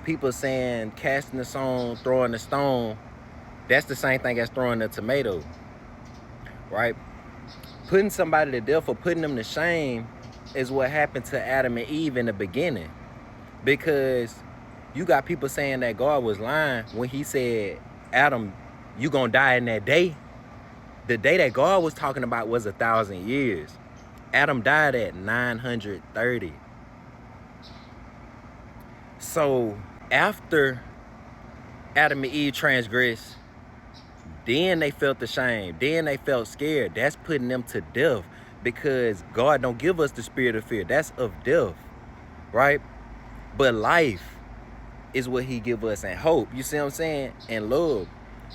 people saying casting the stone, throwing the stone, that's the same thing as throwing a tomato, right? Putting somebody to death or putting them to shame is what happened to Adam and Eve in the beginning. Because you got people saying that God was lying when he said, Adam, you gonna die in that day. The day that God was talking about was 1,000 years. Adam died at 930. So after Adam and Eve transgressed, then they felt the shame. Then they felt scared. That's putting them to death, because God don't give us the spirit of fear. That's of death, right? But life is what he give us, and hope. You see what I'm saying? And love.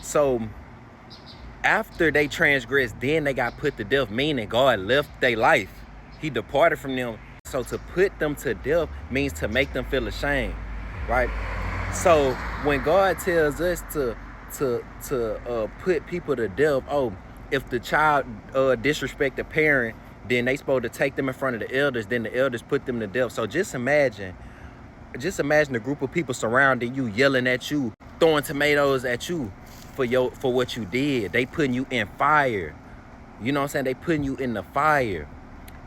So after they transgressed, then they got put to death, meaning God left their life. He departed from them. So to put them to death means to make them feel ashamed, right? So when God tells us to put people to death, oh, if the child disrespect the parent, then they supposed to take them in front of the elders, then the elders put them to death. So just imagine a group of people surrounding you, yelling at you, throwing tomatoes at you for what you did. They putting you in fire. You know what I'm saying? They putting you in the fire.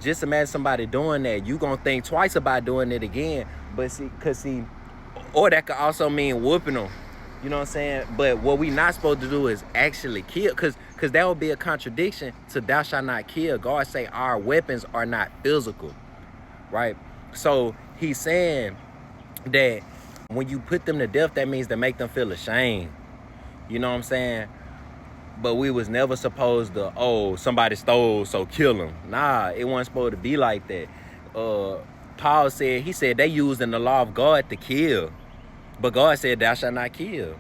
Just imagine somebody doing that. You gonna think twice about doing it again. But or that could also mean whooping them. You know what I'm saying? But what we not supposed to do is actually kill, because that would be a contradiction to thou shalt not kill. God say our weapons are not physical, right? So he's saying that when you put them to death, that means to make them feel ashamed. You know what I'm saying? But we was never supposed to, oh, somebody stole, so kill them. Nah, it wasn't supposed to be like that. Paul said, he said they used in the law of God to kill. But God said, thou shalt not kill.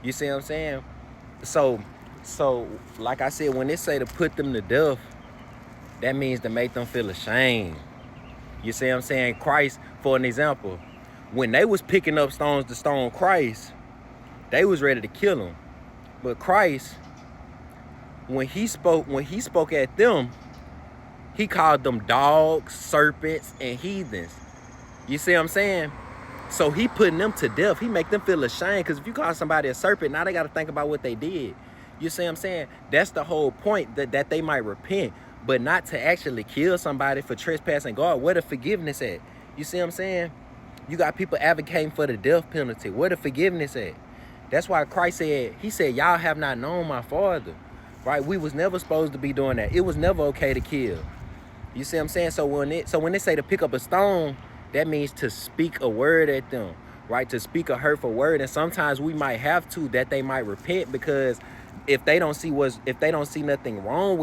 You see what I'm saying? So like I said, when they say to put them to death, that means to make them feel ashamed. You see what I'm saying? Christ, for an example, when they was picking up stones to stone Christ, they was ready to kill him. But Christ, when he spoke at them, he called them dogs, serpents, and heathens. You see what I'm saying? So he putting them to death. He make them feel ashamed, because if you call somebody a serpent, now they got to think about what they did. You see what I'm saying? That's the whole point, that they might repent, but not to actually kill somebody for trespassing God. Where the forgiveness at? You see what I'm saying? You got people advocating for the death penalty. Where the forgiveness at? That's why Christ said, he said, y'all have not known my Father, right? We was never supposed to be doing that. It was never okay to kill. You see what I'm saying? So when they say to pick up a stone, that means to speak a word at them, right? To speak a hurtful word. And sometimes we might have to, that they might repent, because if they don't see nothing wrong with